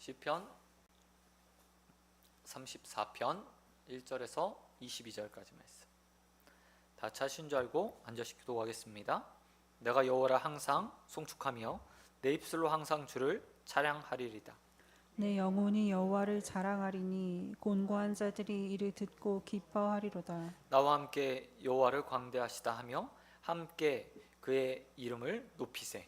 시편 34편 1절에서 22절까지 말씀. 다 찾으신 줄 알고 앉으시 기도하겠습니다. 내가 여호와를 항상 송축하며 내 입술로 항상 주를 찬양하리이다. 내 영혼이 여호와를 자랑하리니 곤고한 자들이 이를 듣고 기뻐하리로다. 나와 함께 여호와를 광대하시다 하며 함께 그의 이름을 높이세.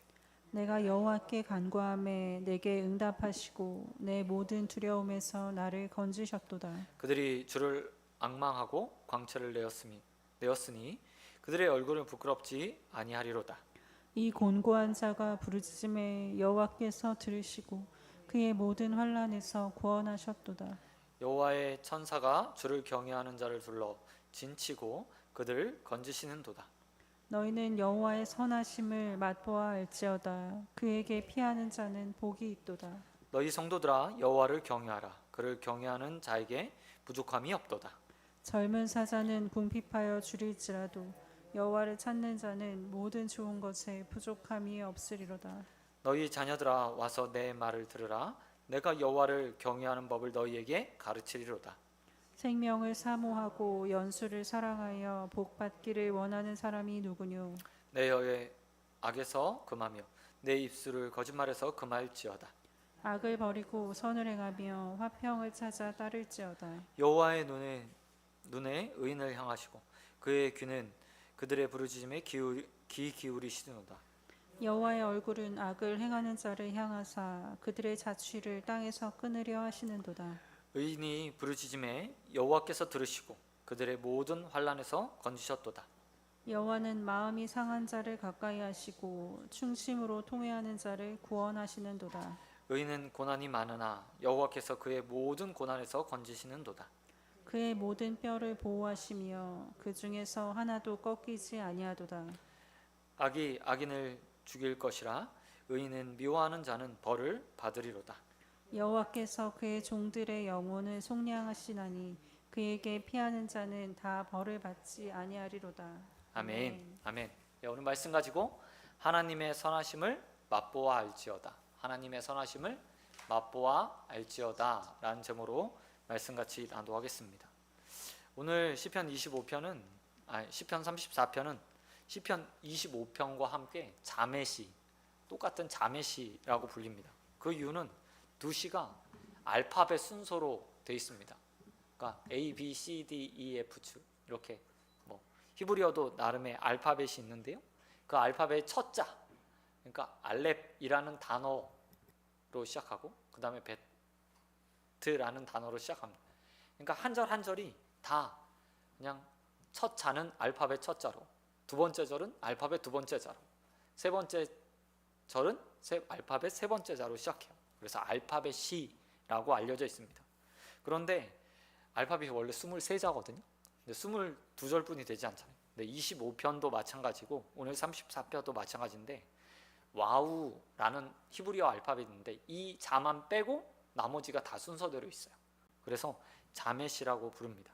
내가 여호와께 간구하매 내게 응답하시고 내 모든 두려움에서 나를 건지셨도다. 그들이 주를 앙망하고 광채를 내었으니 그들의 얼굴은 부끄럽지 아니하리로다. 이 곤고한 자가 부르짖음에 여호와께서 들으시고 그의 모든 환난에서 구원하셨도다. 여호와의 천사가 주를 경외하는 자를 둘러 진치고 그들을 건지시는도다. 너희는 여호와의 선하심을 맛보아 알지어다. 그에게 피하는 자는 복이 있도다. 너희 성도들아 여호와를 경외하라. 그를 경외하는 자에게 부족함이 없도다. 젊은 사자는 궁핍하여 줄일지라도 여호와를 찾는 자는 모든 좋은 것에 부족함이 없으리로다. 너희 자녀들아 와서 내 말을 들으라. 내가 여호와를 경외하는 법을 너희에게 가르치리로다. 생명을 사모하고 연수를 사랑하여 복받기를 원하는 사람이 누구뇨? 내 혀의 악에서 금하며 내 입술을 거짓말에서 금할지어다. 악을 버리고 선을 행하며 화평을 찾아 따를지어다. 여호와의 눈에 의인을 향하시고 그의 귀는 그들의 부르짖음에 귀 기울이시도다. 여호와의 얼굴은 악을 행하는 자를 향하사 그들의 자취를 땅에서 끊으려 하시는도다. 의인이 부르짖음에 여호와께서 들으시고 그들의 모든 환난에서 건지셨도다. 여호와는 마음이 상한 자를 가까이 하시고 충심으로 통회하는 자를 구원하시는도다. 의인은 고난이 많으나 여호와께서 그의 모든 고난에서 건지시는도다. 그의 모든 뼈를 보호하시며 그 중에서 하나도 꺾이지 아니하도다. 악이 악인을 죽일 것이라 의인은 미워하는 자는 벌을 받으리로다. 여호와께서 그의 종들의 영혼을 속량하시나니 그에게 피하는 자는 다 벌을 받지 아니하리로다. 아멘. 아멘. 네, 오늘 말씀 가지고 하나님의 선하심을 맛보아 알지어다. 하나님의 선하심을 맛보아 알지어다 라는 제목으로 말씀 같이 나누겠습니다. 오늘 시편 34편은 시편 25편과 함께 자매시, 똑같은 자매시라고 불립니다. 그 이유는 두 시가 알파벳 순서로 되어 있습니다. 그러니까 A, B, C, D, E, F 이렇게 히브리어도 나름의 알파벳이 있는데요. 그 알파벳의 첫 자, 그러니까 알렙이라는 단어로 시작하고 그 다음에 베트라는 단어로 시작합니다. 그러니까 한 절 한 절이 다 그냥 첫 자는 알파벳 첫 자로, 두 번째 절은 알파벳 두 번째 자로, 세 번째 절은 알파벳 세 번째 자로 시작해요. 그래서 알파벳 C라고 알려져 있습니다. 그런데 알파벳이 원래 23자거든요. 근데 22절뿐이 되지 않잖아요. 근데 25편도 마찬가지고 오늘 34편도 마찬가지인데 와우라는 히브리어 알파벳인데 이 자만 빼고 나머지가 다 순서대로 있어요. 그래서 자매시라고 부릅니다.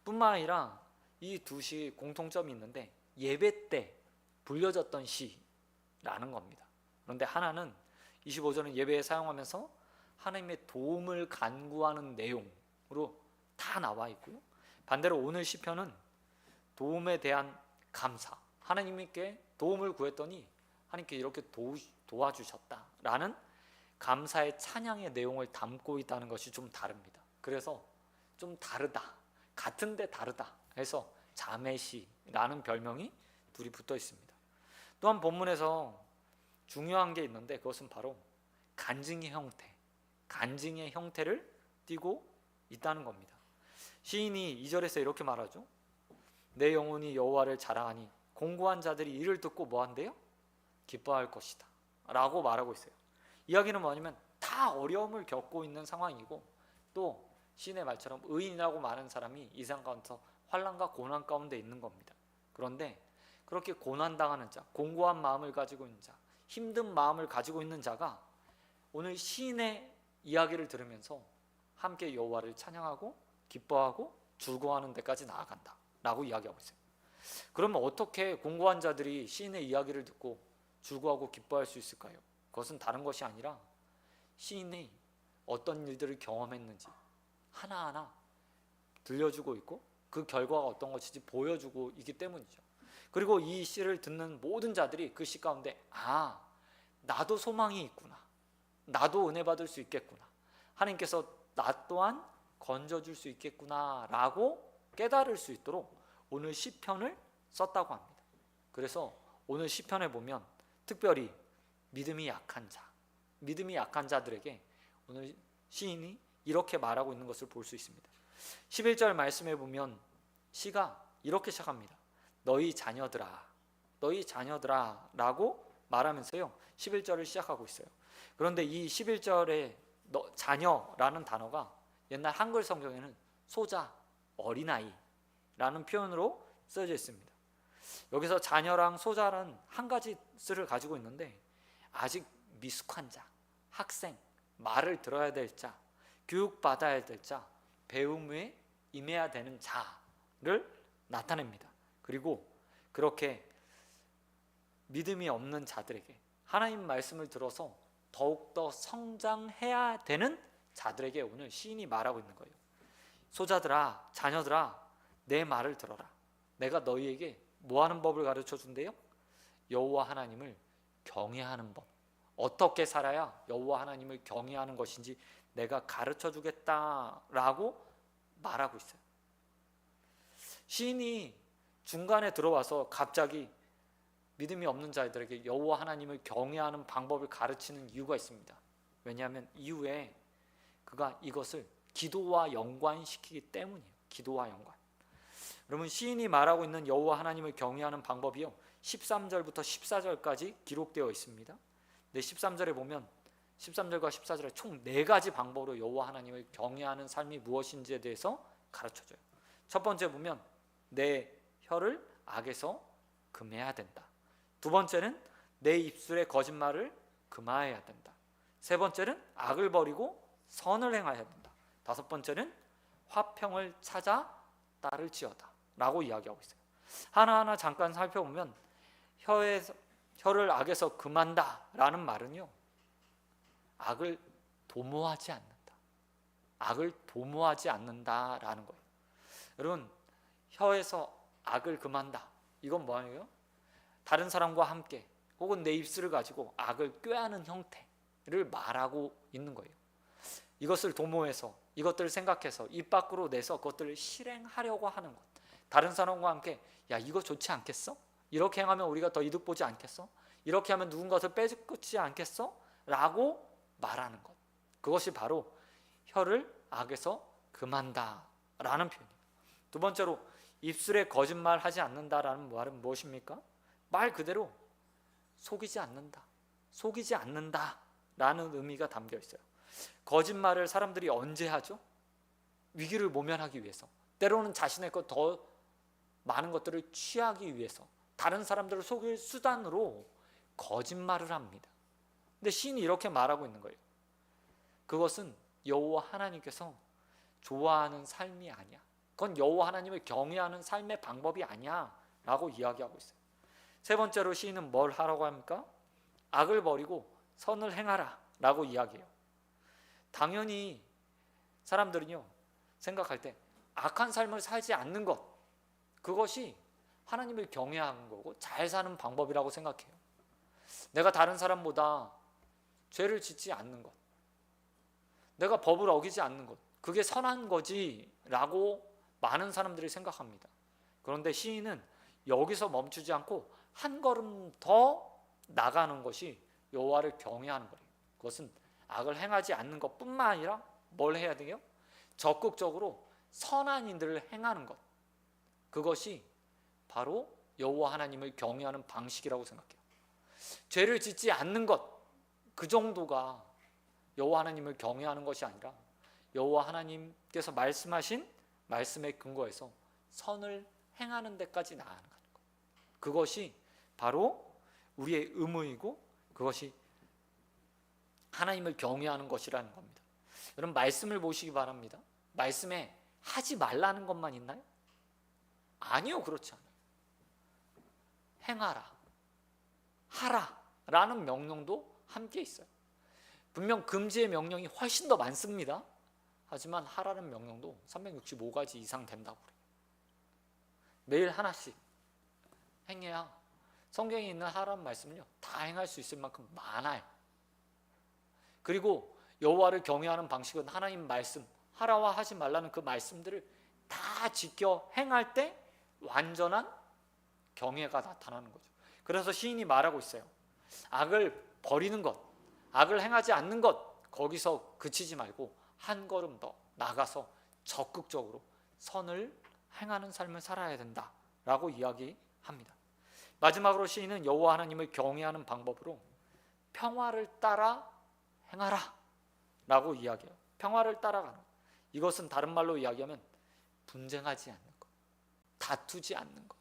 뿐만 아니라 이 두 시 공통점이 있는데 예배 때 불려졌던 시라는 겁니다. 그런데 하나는 25절은 예배에 사용하면서 하나님의 도움을 간구하는 내용으로 다 나와 있고요. 반대로 오늘 시편은 도움에 대한 감사, 하나님께 도움을 구했더니 하나님께 이렇게 도와주셨다라는 감사의 찬양의 내용을 담고 있다는 것이 좀 다릅니다. 그래서 좀 다르다, 같은데 다르다 해서 자매시라는 별명이 둘이 붙어 있습니다. 또한 본문에서 중요한 게 있는데 그것은 바로 간증의 형태를 띠고 있다는 겁니다. 시인이 2절에서 이렇게 말하죠. 내 영혼이 여호와를 자랑하니 공고한 자들이 이를 듣고 뭐한대요? 기뻐할 것이다 라고 말하고 있어요. 이야기는 뭐냐면 다 어려움을 겪고 있는 상황이고 또 시인의 말처럼 의인이라고 말하는 사람이 이 세상 가운데서 환난과 고난 가운데 있는 겁니다. 그런데 그렇게 고난당하는 자, 공고한 마음을 가지고 있는 자, 힘든 마음을 가지고 있는 자가 오늘 시인의 이야기를 들으면서 함께 여호와를 찬양하고 기뻐하고 즐거워하는 데까지 나아간다 라고 이야기하고 있어요. 그러면 어떻게 공고한 자들이 시인의 이야기를 듣고 즐거워하고 기뻐할 수 있을까요? 그것은 다른 것이 아니라 시인이 어떤 일들을 경험했는지 하나하나 들려주고 있고 그 결과가 어떤 것인지 보여주고 있기 때문이죠. 그리고 이 시를 듣는 모든 자들이 그 시 가운데 나도 소망이 있구나, 나도 은혜 받을 수 있겠구나, 하나님께서 나 또한 건져줄 수 있겠구나 라고 깨달을 수 있도록 오늘 시편을 썼다고 합니다. 그래서 오늘 시편에 보면 특별히 믿음이 약한 자들에게 오늘 시인이 이렇게 말하고 있는 것을 볼 수 있습니다. 11절 말씀에 보면 시가 이렇게 시작합니다. 너희 자녀들아 라고 말하면서요 11절을 시작하고 있어요. 그런데 이 11절에 자녀라는 단어가 옛날 한글 성경에는 소자, 어린아이라는 표현으로 써져 있습니다. 여기서 자녀랑 소자란 한 가지 뜻을 가지고 있는데 아직 미숙한 자, 학생, 말을 들어야 될 자, 교육받아야 될 자, 배움에 임해야 되는 자를 나타냅니다. 그리고 그렇게 믿음이 없는 자들에게 하나님 말씀을 들어서 더욱더 성장해야 되는 자들에게 오늘 시인이 말하고 있는 거예요. 소자들아, 자녀들아, 내 말을 들어라. 내가 너희에게 뭐하는 법을 가르쳐 준대요? 여호와 하나님을 경외하는 법, 어떻게 살아야 여호와 하나님을 경외하는 것인지 내가 가르쳐 주겠다라고 말하고 있어요. 시인이 중간에 들어와서 갑자기 믿음이 없는 자들에게 여호와 하나님을 경외하는 방법을 가르치는 이유가 있습니다. 왜냐하면 이후에 그가 이것을 기도와 연관시키기 때문이에요. 기도와 연관. 여러분, 시인이 말하고 있는 여호와 하나님을 경외하는 방법이요 13절부터 14절까지 기록되어 있습니다. 근데 13절에 보면 13절과 14절에 총 4가지 방법으로 여호와 하나님을 경외하는 삶이 무엇인지에 대해서 가르쳐줘요. 첫 번째 보면 내 혀를 악에서 금해야 된다. 두 번째는 내 입술의 거짓말을 금하여야 된다. 세 번째는 악을 버리고 선을 행해야 된다. 다섯 번째는 화평을 찾아 따를지어다 라고 이야기하고 있어요. 하나하나 잠깐 살펴보면 혀를 악에서 금한다 라는 말은요 악을 도모하지 않는다, 악을 도모하지 않는다라는 거예요. 여러분, 혀에서 악을 금한다, 이건 뭐예요? 다른 사람과 함께 혹은 내 입술을 가지고 악을 꾀하는 형태를 말하고 있는 거예요. 이것을 도모해서, 이것들을 생각해서 입 밖으로 내서 그것들을 실행하려고 하는 것. 다른 사람과 함께 야, 이거 좋지 않겠어? 이렇게 행하면 우리가 더 이득 보지 않겠어? 이렇게 하면 누군가를 빼앗지 않겠어? 라고 말하는 것. 그것이 바로 혀를 악에서 금한다 라는 표현이에요. 두 번째로 입술에 거짓말하지 않는다라는 말은 무엇입니까? 말 그대로 속이지 않는다 라는 의미가 담겨 있어요. 거짓말을 사람들이 언제 하죠? 위기를 모면하기 위해서, 때로는 자신의 것 더 많은 것들을 취하기 위해서 다른 사람들을 속일 수단으로 거짓말을 합니다. 근데 시인이 이렇게 말하고 있는 거예요. 그것은 여호와 하나님께서 좋아하는 삶이 아니야. 그건 여호와 하나님을 경외하는 삶의 방법이 아니야 라고 이야기하고 있어요. 세 번째로 시인은 뭘 하라고 합니까? 악을 버리고 선을 행하라 라고 이야기해요. 당연히 사람들은요 생각할 때 악한 삶을 살지 않는 것, 그것이 하나님을 경외하는 거고 잘 사는 방법이라고 생각해요. 내가 다른 사람보다 죄를 짓지 않는 것, 내가 법을 어기지 않는 것, 그게 선한 거지 라고 많은 사람들이 생각합니다. 그런데 시인은 여기서 멈추지 않고 한 걸음 더 나가는 것이 여호와를 경외하는 거예요. 그것은 악을 행하지 않는 것뿐만 아니라 뭘 해야 돼요? 적극적으로 선한 일들을 행하는 것, 그것이 바로 여호와 하나님을 경외하는 방식이라고 생각해요. 죄를 짓지 않는 것, 그 정도가 여호와 하나님을 경외하는 것이 아니라 여호와 하나님께서 말씀하신 말씀에 근거해서 선을 행하는 데까지 나아가는 것, 그것이 바로 우리의 의무이고 그것이 하나님을 경외하는 것이라는 겁니다. 여러분, 말씀을 보시기 바랍니다. 말씀에 하지 말라는 것만 있나요? 아니요, 그렇지 않아요. 행하라, 하라 라는 명령도 함께 있어요. 분명 금지의 명령이 훨씬 더 많습니다. 하지만 하라는 명령도 365가지 이상 된다고 그래요. 매일 하나씩 행해야 성경에 있는 하라는 말씀은요 다 행할 수 있을 만큼 많아요. 그리고 여호와를 경외하는 방식은 하나님 말씀, 하라와 하지 말라는 그 말씀들을 다 지켜 행할 때 완전한 경외가 나타나는 거죠. 그래서 시인이 말하고 있어요. 악을 버리는 것, 악을 행하지 않는 것, 거기서 그치지 말고 한 걸음 더 나가서 적극적으로 선을 행하는 삶을 살아야 된다라고 이야기합니다. 마지막으로 시인은 여호와 하나님을 경외하는 방법으로 평화를 따라 행하라 라고 이야기해요. 평화를 따라가는, 이것은 다른 말로 이야기하면 분쟁하지 않는 것, 다투지 않는 것.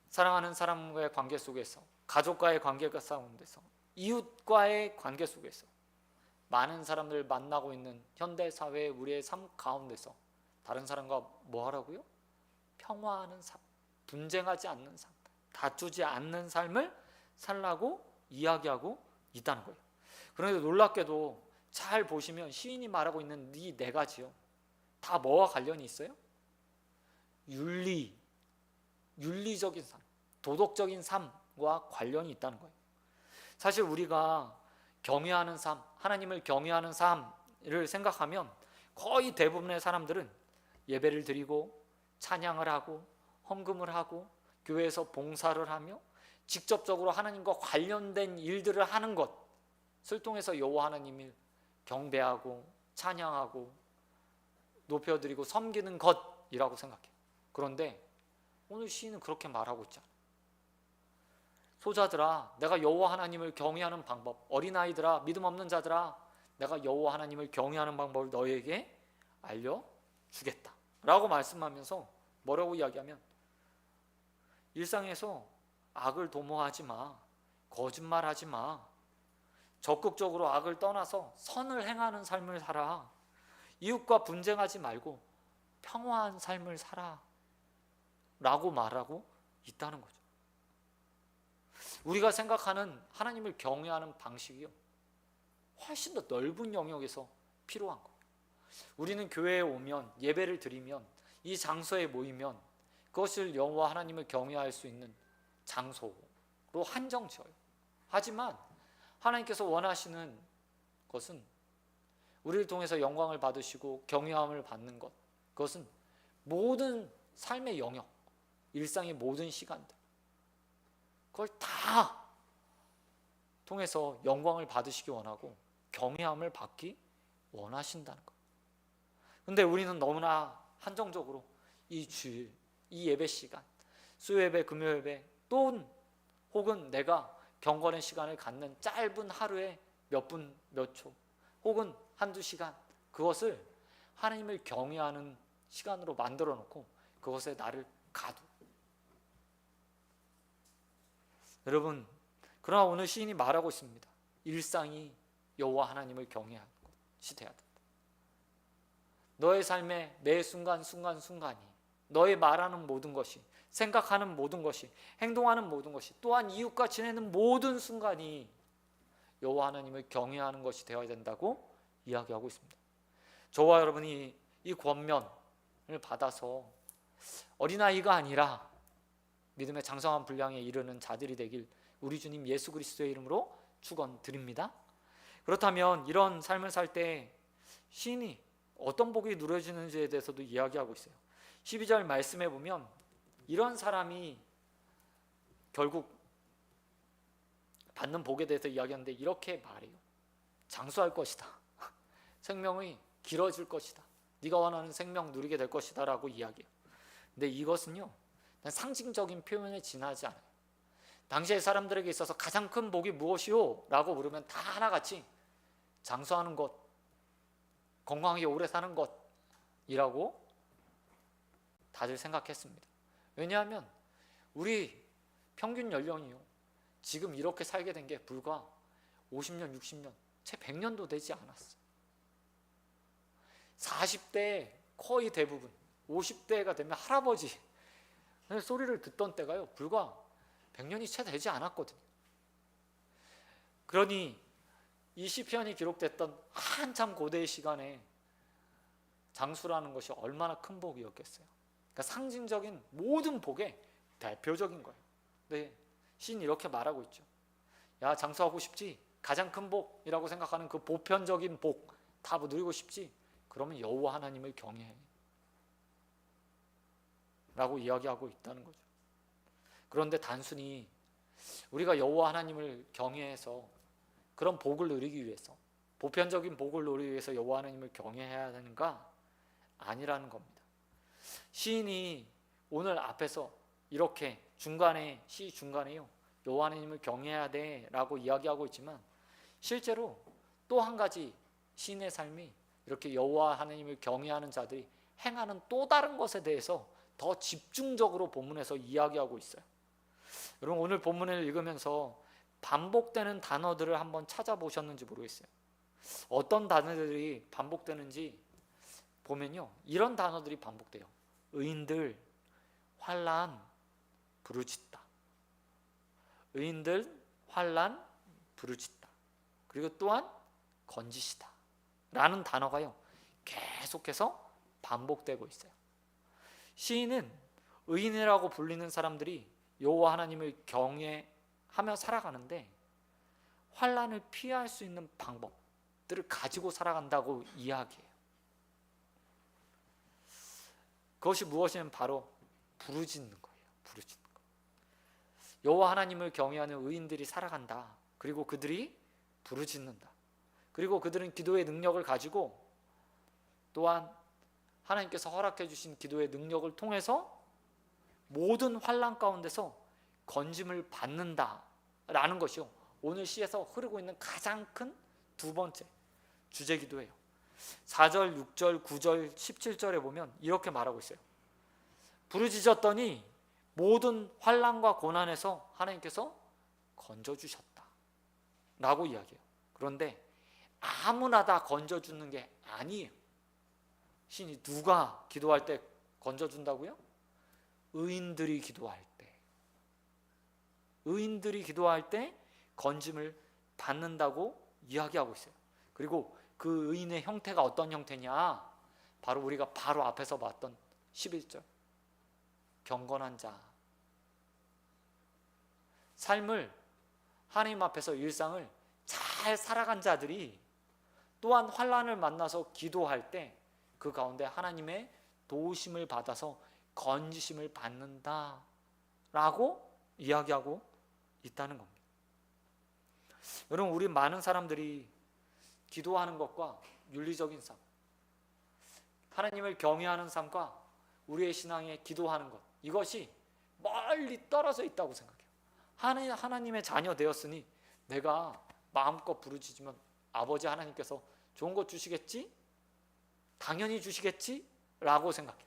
사랑하는 사람과의 관계 속에서, 가족과의 관계 가운데서, 이웃과의 관계 속에서 많은 사람들을 만나고 있는 현대사회의 우리의 삶 가운데서 다른 사람과 뭐 하라고요? 평화하는 삶, 분쟁하지 않는 삶, 다투지 않는 삶을 살라고 이야기하고 있다는 거예요. 그런데 놀랍게도 잘 보시면 시인이 말하고 있는 이 네 가지요, 다 뭐와 관련이 있어요? 윤리적인 삶, 도덕적인 삶과 관련이 있다는 거예요. 사실 우리가 경외하는 삶, 하나님을 경외하는 삶을 생각하면 거의 대부분의 사람들은 예배를 드리고 찬양을 하고 헌금을 하고 교회에서 봉사를 하며 직접적으로 하나님과 관련된 일들을 하는 것을 통해서 여호와 하나님을 경배하고 찬양하고 높여드리고 섬기는 것이라고 생각해요. 그런데 오늘 시인은 그렇게 말하고 있잖아요. 소자들아, 내가 여호와 하나님을 경외하는 방법, 어린아이들아, 믿음 없는 자들아, 내가 여호와 하나님을 경외하는 방법을 너희에게 알려주겠다 라고 말씀하면서 뭐라고 이야기하면, 일상에서 악을 도모하지 마, 거짓말하지 마, 적극적으로 악을 떠나서 선을 행하는 삶을 살아, 이웃과 분쟁하지 말고 평화한 삶을 살아 라고 말하고 있다는 거죠. 우리가 생각하는 하나님을 경외하는 방식이요, 훨씬 더 넓은 영역에서 필요한 거예요. 우리는 교회에 오면, 예배를 드리면, 이 장소에 모이면 그것을 여호와 하나님을 경외할 수 있는 장소로 한정 지어요. 하지만 하나님께서 원하시는 것은 우리를 통해서 영광을 받으시고 경외함을 받는 것, 그것은 모든 삶의 영역, 일상의 모든 시간들, 그걸 다 통해서 영광을 받으시기 원하고 경외함을 받기 원하신다는 거예요. 그런데 우리는 너무나 한정적으로 이 주일, 이 예배 시간, 수요예배, 금요예배, 또 혹은 내가 경건의 시간을 갖는 짧은 하루에 몇 분, 몇 초, 혹은 한두 시간, 그것을 하나님을 경외하는 시간으로 만들어 놓고 그것에 나를 가두고, 여러분, 그러나 오늘 시인이 말하고 있습니다. 일상이 여호와 하나님을 경외하는 것이 되어야 된다. 너의 삶의 매 순간순간이, 너의 말하는 모든 것이, 생각하는 모든 것이, 행동하는 모든 것이, 또한 이웃과 지내는 모든 순간이 여호와 하나님을 경외하는 것이 되어야 된다고 이야기하고 있습니다. 저와 여러분이 이 권면을 받아서 어린아이가 아니라 믿음의 장성한 분량에 이르는 자들이 되길 우리 주님 예수 그리스도의 이름으로 축원드립니다. 그렇다면 이런 삶을 살 때 시인이 어떤 복이 누려지는지에 대해서도 이야기하고 있어요. 12절 말씀에 보면 이런 사람이 결국 받는 복에 대해서 이야기하는데 이렇게 말해요. 장수할 것이다. 생명이 길어질 것이다. 네가 원하는 생명 누리게 될 것이다 라고 이야기해요. 근데 이것은요, 상징적인 표현에 지나지 않아요. 당시의 사람들에게 있어서 가장 큰 복이 무엇이요? 라고 물으면 다 하나같이 장수하는 것, 건강하게 오래 사는 것이라고 다들 생각했습니다. 왜냐하면 우리 평균 연령이요, 지금 이렇게 살게 된 게 불과 50년, 60년, 채 100년도 되지 않았어요. 40대 거의 대부분, 50대가 되면 할아버지 소리를 듣던 때가요, 불과 100년이 채 되지 않았거든요. 그러니 이 시편이 기록됐던 한참 고대의 시간에 장수라는 것이 얼마나 큰 복이었겠어요. 그러니까 상징적인 모든 복의 대표적인 거예요. 네, 시인이 이렇게 말하고 있죠. 야, 장수하고 싶지? 가장 큰 복이라고 생각하는 그 보편적인 복 다 누리고 싶지? 그러면 여호와 하나님을 경외해 라고 이야기하고 있다는 거죠. 그런데 단순히 우리가 여호와 하나님을 경외해서 그런 복을 누리기 위해서, 보편적인 복을 누리기 위해서 여호와 하나님을 경외해야 하는가? 아니라는 겁니다. 시인이 오늘 앞에서 이렇게 중간에, 시 중간에요, 여호와 하나님을 경외해야 돼 라고 이야기하고 있지만, 실제로 또 한 가지 시인의 삶이 이렇게 여호와 하나님을 경외하는 자들이 행하는 또 다른 것에 대해서 더 집중적으로 본문에서 이야기하고 있어요. 여러분, 오늘 본문을 읽으면서 반복되는 단어들을 한번 찾아보셨는지 모르겠어요. 어떤 단어들이 반복되는지 보면요, 이런 단어들이 반복돼요. 의인들, 환난, 부르짖다. 의인들, 환난, 부르짖다. 그리고 또한 건지시다 라는 단어가요, 계속해서 반복되고 있어요. 시인은 의인이라고 불리는 사람들이 여호와 하나님을 경외하며 살아가는데 환난을 피할 수 있는 방법들을 가지고 살아간다고 이야기해요. 그것이 무엇이냐면 바로 부르짖는 거예요. 부르짖는 거. 여호와 하나님을 경외하는 의인들이 살아간다. 그리고 그들이 부르짖는다. 그리고 그들은 기도의 능력을 가지고 또한 하나님께서 허락해 주신 기도의 능력을 통해서 모든 환난 가운데서 건짐을 받는다라는 것이요, 오늘 시에서 흐르고 있는 가장 큰 두 번째 주제 기도예요. 4절, 6절, 9절, 17절에 보면 이렇게 말하고 있어요. 부르짖었더니 모든 환난과 고난에서 하나님께서 건져주셨다 라고 이야기해요. 그런데 아무나 다 건져주는 게 아니에요. 신이 누가 기도할 때 건져준다고요? 의인들이 기도할 때, 의인들이 기도할 때 건짐을 받는다고 이야기하고 있어요. 그리고 그 의인의 형태가 어떤 형태냐? 바로 우리가 바로 앞에서 봤던 11절, 경건한 자. 삶을, 하나님 앞에서 일상을 잘 살아간 자들이 또한 환난을 만나서 기도할 때 그 가운데 하나님의 도우심을 받아서 건지심을 받는다 라고 이야기하고 있다는 겁니다. 여러분, 우리 많은 사람들이 기도하는 것과 윤리적인 삶, 하나님을 경외하는 삶과 우리의 신앙에 기도하는 것, 이것이 멀리 떨어져 있다고 생각해요. 하나님의 자녀 되었으니 내가 마음껏 부르짖으면 아버지 하나님께서 좋은 것 주시겠지? 당연히 주시겠지? 라고 생각해요.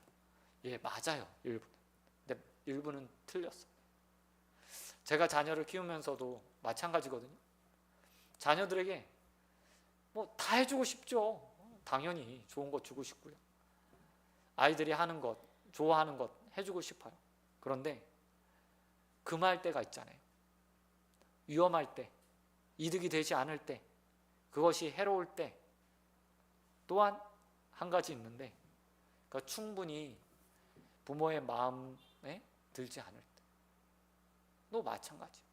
예, 맞아요. 일부는. 근데 일부는 틀렸어요. 제가 자녀를 키우면서도 마찬가지거든요. 자녀들에게 뭐 다 해주고 싶죠. 당연히 좋은 것 주고 싶고요. 아이들이 하는 것, 좋아하는 것 해주고 싶어요. 그런데 금할 때가 있잖아요. 위험할 때, 이득이 되지 않을 때, 그것이 해로울 때, 또한 한 가지 있는데, 그러니까 충분히 부모의 마음에 들지 않을 때도 마찬가지예요.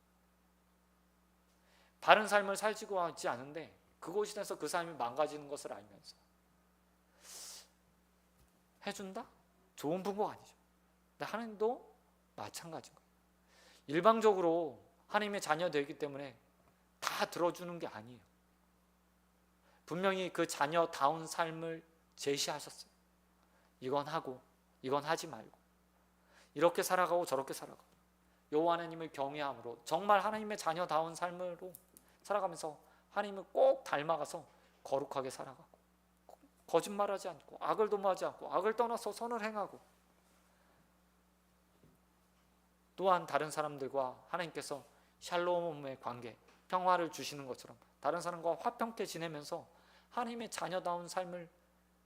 바른 삶을 살지고 하지 않은데 그곳에서 그 삶이 망가지는 것을 알면서 해준다? 좋은 부모가 아니죠. 근데 하나님도 마찬가지인 거예요. 일방적으로 하나님의 자녀 되기 때문에 다 들어주는 게 아니에요. 분명히 그 자녀다운 삶을 제시하셨어요. 이건 하고 이건 하지 말고, 이렇게 살아가고 저렇게 살아가고, 여호와 하나님을 경외함으로 정말 하나님의 자녀다운 삶으로 살아가면서 하나님을 꼭 닮아가서 거룩하게 살아가고, 거짓말하지 않고 악을 도모하지 않고 악을 떠나서 선을 행하고, 또한 다른 사람들과 하나님께서 샬롬의 관계, 평화를 주시는 것처럼 다른 사람과 화평케 지내면서 하나님의 자녀다운 삶을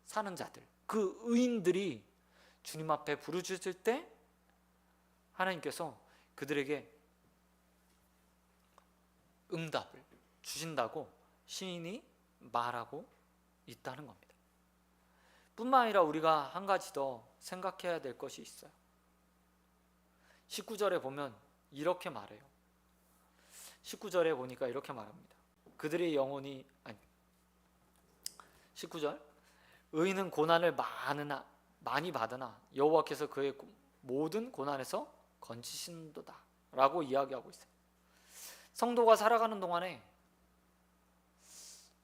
사는 자들, 그 의인들이 주님 앞에 부르짖을 때 하나님께서 그들에게 응답을 주신다고 시인이 말하고 있다는 겁니다. 뿐만 아니라 우리가 한 가지 더 생각해야 될 것이 있어요. 19절에 보면 이렇게 말해요. 19절에 보니까 이렇게 말합니다. 그들의 영혼이 19절 의인은 고난을 많이 받으나 여호와께서 그의 모든 고난에서 건지신도다 라고 이야기하고 있어요. 성도가 살아가는 동안에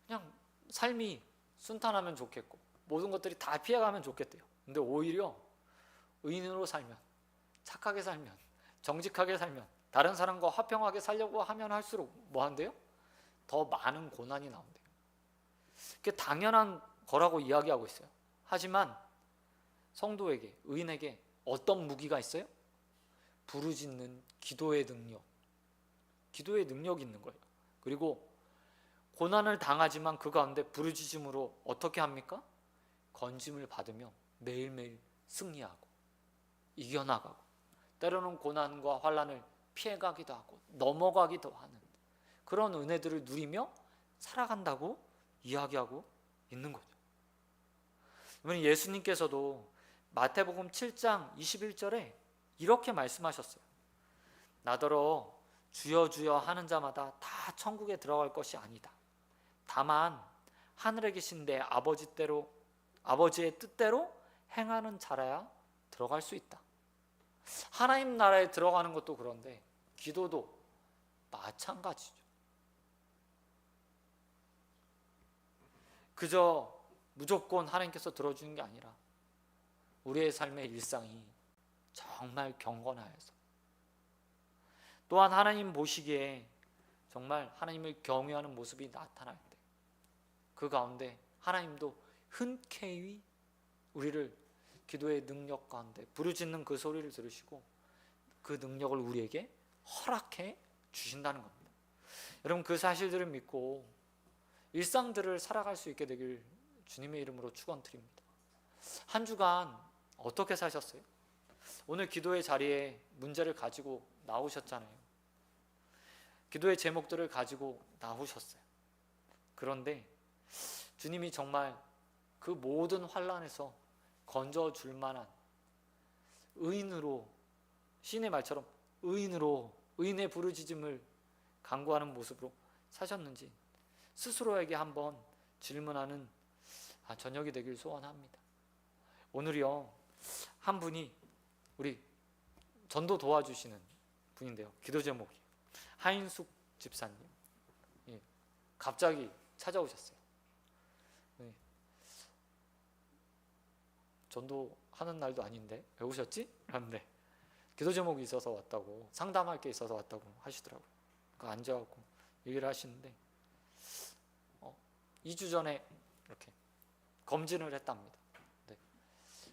그냥 삶이 순탄하면 좋겠고 모든 것들이 다 피해가면 좋겠대요. 근데 오히려 의인으로 살면, 착하게 살면, 정직하게 살면, 다른 사람과 화평하게 살려고 하면 할수록 뭐 한대요? 더 많은 고난이 나온대요. 그게 당연한 거라고 이야기하고 있어요. 하지만 성도에게, 의인에게 어떤 무기가 있어요? 부르짖는 기도의 능력. 기도의 능력이 있는 거예요. 그리고 고난을 당하지만 그 가운데 부르짖음으로 어떻게 합니까? 건짐을 받으며 매일매일 승리하고 이겨나가고 때로는 고난과 환난을 피해가기도 하고 넘어가기도 하는 그런 은혜들을 누리며 살아간다고 이야기하고 있는 거죠. 예수님께서도 마태복음 7장 21절에 이렇게 말씀하셨어요. 나더러 주여 주여 하는 자마다 다 천국에 들어갈 것이 아니다. 다만 하늘에 계신 내 아버지의 뜻대로 행하는 자라야 들어갈 수 있다. 하나님 나라에 들어가는 것도 그런데 기도도 마찬가지죠. 그저 무조건 하나님께서 들어주는 게 아니라 우리의 삶의 일상이 정말 경건하여서 또한 하나님 보시기에 정말 하나님을 경외하는 모습이 나타날 때 그 가운데 하나님도 흔쾌히 우리를 기도의 능력 가운데 부르짖는 그 소리를 들으시고 그 능력을 우리에게 허락해 주신다는 겁니다. 여러분 그 사실들을 믿고 일상들을 살아갈 수 있게 되길 주님의 이름으로 축원드립니다. 한 주간 어떻게 사셨어요? 오늘 기도의 자리에 문제를 가지고 나오셨잖아요. 기도의 제목들을 가지고 나오셨어요. 그런데 주님이 정말 그 모든 환난에서 건져줄 만한 의인으로 시인의 말처럼 의인으로 의인의 부르짖음을 간구하는 모습으로 사셨는지 스스로에게 한번 질문하는 저녁이 되길 소원합니다. 오늘이요 한 분이 우리 전도 도와주시는 분인데요. 기도 제목이 하인숙 집사님 갑자기 찾아오셨어요. 전도하는 날도 아닌데 왜 오셨지? 그런데 기도 제목이 있어서 왔다고 상담할 게 있어서 왔다고 하시더라고요. 그러니까 앉아갖고 얘기를 하시는데 2주 전에 이렇게 검진을 했답니다. 네.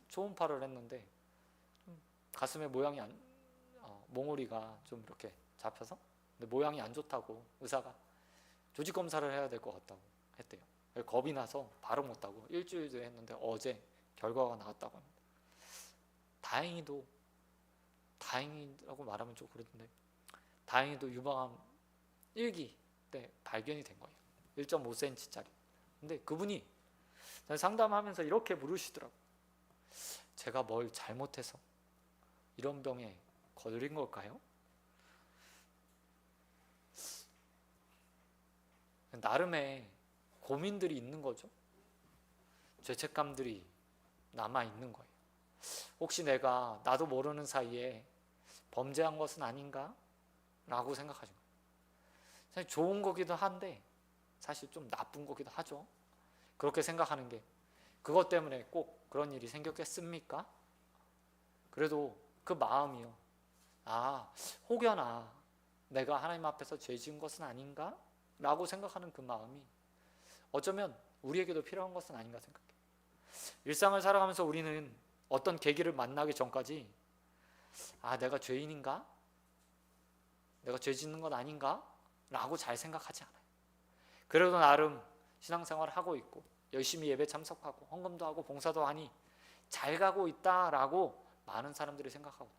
초음파를 했는데 가슴에 모양이 몽우리가 좀 이렇게 잡혀서 근데 모양이 안 좋다고 의사가 조직 검사를 해야 될 것 같다고 했대요. 겁이 나서 바로 못하고 일주일도 했는데 어제 결과가 나왔다고 합니다. 다행이라고 말하면 좀 그런데 다행히도 유방암 1기 때 발견이 된 거예요. 1.5cm짜리. 근데 그분이 상담하면서 이렇게 물으시더라고요. 제가 뭘 잘못해서 이런 병에 걸린 걸까요? 나름의 고민들이 있는 거죠. 죄책감들이 남아있는 거예요. 혹시 내가 나도 모르는 사이에 범죄한 것은 아닌가? 라고 생각하신 거예요. 사실 좋은 거기도 한데 사실 좀 나쁜 거기도 하죠. 그렇게 생각하는 게 그것 때문에 꼭 그런 일이 생겼겠습니까? 그래도 그 마음이요. 혹여나 내가 하나님 앞에서 죄 지은 것은 아닌가? 라고 생각하는 그 마음이 어쩌면 우리에게도 필요한 것은 아닌가 생각해요. 일상을 살아가면서 우리는 어떤 계기를 만나기 전까지 내가 죄인인가? 내가 죄 짓는 건 아닌가? 라고 잘 생각하지 않아요. 그래도 나름 신앙생활을 하고 있고 열심히 예배 참석하고 헌금도 하고 봉사도 하니 잘 가고 있다라고 많은 사람들이 생각하고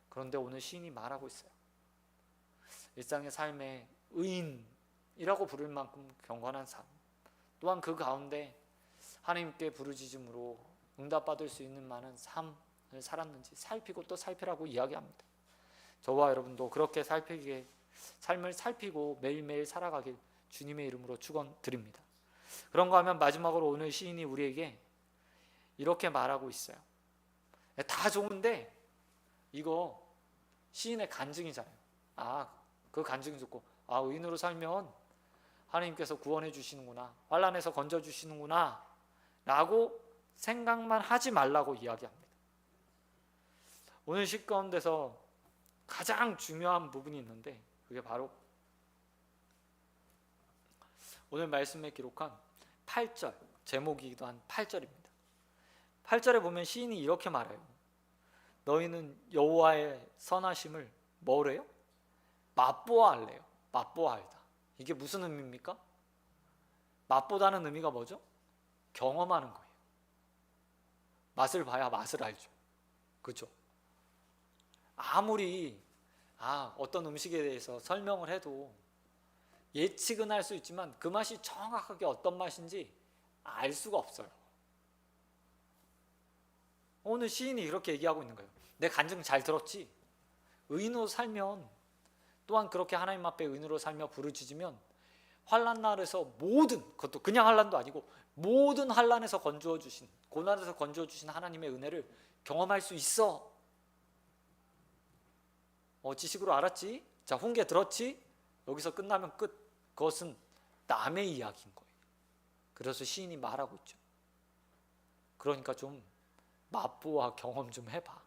그런데 오늘 시인이 말하고 있어요. 일상의 삶에 의인 삶이라고 부를 만큼 경건한 삶, 또한 그 가운데 하나님께 부르짖음으로 응답받을 수 있는 많은 삶을 살았는지 살피고 또 살피라고 이야기합니다. 저와 여러분도 그렇게 삶을 살피고 매일매일 살아가길 주님의 이름으로 축원드립니다. 그런가 하면 마지막으로 오늘 시인이 우리에게 이렇게 말하고 있어요. 다 좋은데 이거 시인의 간증이잖아요. 그 간증 듣고 의인으로 살면 하나님께서 구원해 주시는구나, 환난에서 건져 주시는구나 라고 생각만 하지 말라고 이야기합니다. 오늘 시 가운데서 가장 중요한 부분이 있는데 그게 바로 오늘 말씀에 기록한 8절, 제목이기도 한 8절입니다. 8절에 보면 시인이 이렇게 말해요. 너희는 여호와의 선하심을 뭐래요? 맛보아할래요. 맛보아알다. 이게 무슨 의미입니까? 맛보다는 의미가 뭐죠? 경험하는 거예요. 맛을 봐야 맛을 알죠. 그렇죠? 아무리 어떤 음식에 대해서 설명을 해도 예측은 할 수 있지만 그 맛이 정확하게 어떤 맛인지 알 수가 없어요. 오늘 시인이 이렇게 얘기하고 있는 거예요. 내 간증 잘 들었지? 의인으로 살면, 또한 그렇게 하나님 앞에 의인으로 살며 부르짖으면 환난 날에서 그것도 그냥 환난도 아니고 모든 환난에서 건져 주신, 고난에서 건져 주신 하나님의 은혜를 경험할 수 있어. 지식으로 알았지? 자, 훈계 들었지? 여기서 끝나면 끝. 그것은 남의 이야기인 거예요. 그래서 시인이 말하고 있죠. 그러니까 좀 맛보아 경험 좀 해봐.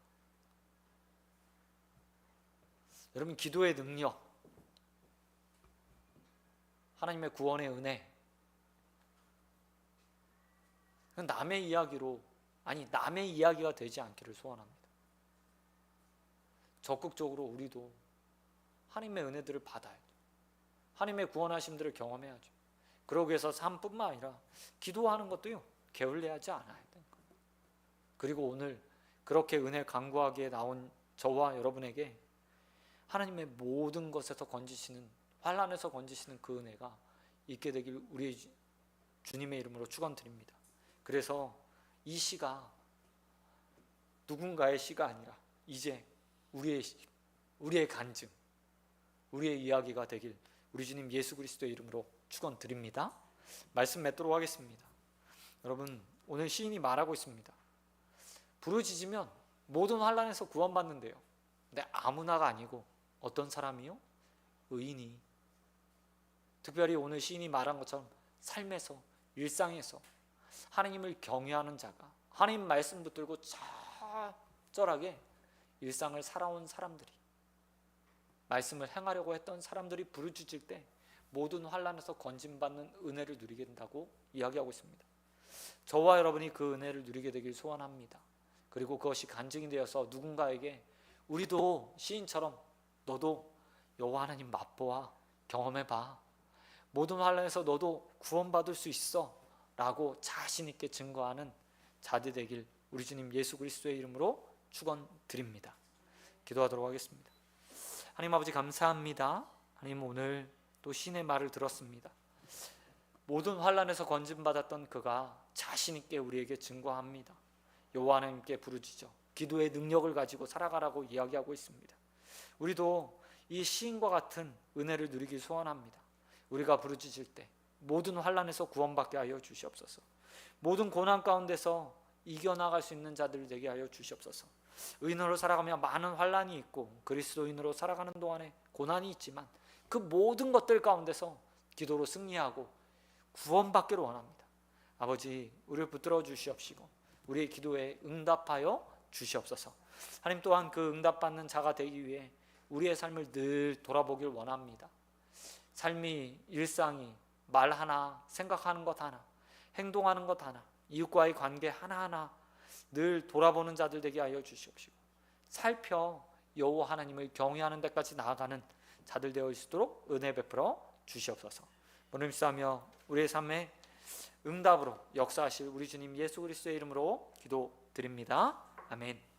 여러분, 기도의 능력, 하나님의 구원의 은혜, 남의 이야기가 되지 않기를 소원합니다. 적극적으로 우리도 하나님의 은혜들을 받아야죠. 하나님의 구원하심들을 경험해야죠. 그러기 위해서 삶뿐만 아니라 기도하는 것도요, 게을리하지 않아야 돼요. 그리고 오늘 그렇게 은혜 간구하기에 나온 저와 여러분에게 하나님의 모든 것에서 건지시는, 환난에서 건지시는 그 은혜가 있게 되길 우리 주님의 이름으로 축원드립니다. 그래서 이 시가 누군가의 시가 아니라 이제 우리의 간증, 우리의 이야기가 되길 우리 주님 예수 그리스도의 이름으로 축원드립니다. 말씀 맺도록 하겠습니다. 여러분, 오늘 시인이 말하고 있습니다. 부르짖으면 모든 환난에서 구원받는데요. 근데 아무나가 아니고 어떤 사람이요? 의인이. 특별히 오늘 시인이 말한 것처럼 삶에서, 일상에서 하나님을 경외하는 자가, 하나님 말씀 붙들고 철저하게 일상을 살아온 사람들이, 말씀을 행하려고 했던 사람들이 부르짖을 때 모든 환난에서 건짐받는 은혜를 누리게 된다고 이야기하고 있습니다. 저와 여러분이 그 은혜를 누리게 되길 소원합니다. 그리고 그것이 간증이 되어서 누군가에게 우리도 시인처럼 너도 여호와 하나님 맛보아 경험해봐, 모든 환난에서 너도 구원받을 수 있어 라고 자신 있게 증거하는 자들 되길 우리 주님 예수 그리스도의 이름으로 축원드립니다. 기도하도록 하겠습니다. 하나님 아버지, 감사합니다. 하나님, 오늘 또 신의 말을 들었습니다. 모든 환난에서 건짐받았던 그가 자신 있게 우리에게 증거합니다. 여호와 하나님께 부르짖어 기도의 능력을 가지고 살아가라고 이야기하고 있습니다. 우리도 이 시인과 같은 은혜를 누리길 소원합니다. 우리가 부르짖을 때 모든 환난에서 구원받게 하여 주시옵소서. 모든 고난 가운데서 이겨나갈 수 있는 자들 되게 하여 주시옵소서. 의인으로 살아가며 많은 환난이 있고 그리스도인으로 살아가는 동안에 고난이 있지만 그 모든 것들 가운데서 기도로 승리하고 구원받기를 원합니다. 아버지, 우리를 붙들어 주시옵시고 우리의 기도에 응답하여 주시옵소서. 하나님, 또한 그 응답받는 자가 되기 위해 우리의 삶을 늘 돌아보길 원합니다. 삶이, 일상이 말 하나, 생각하는 것 하나, 행동하는 것 하나, 이웃과의 관계 하나하나 늘 돌아보는 자들 되게 하여 주시옵시고 살펴 여호와 하나님을 경외하는 데까지 나아가는 자들 되어 있도록 은혜 베풀어 주시옵소서. 본임싸며 우리의 삶에 응답으로 역사하실 우리 주님 예수 그리스도의 이름으로 기도드립니다. 아멘.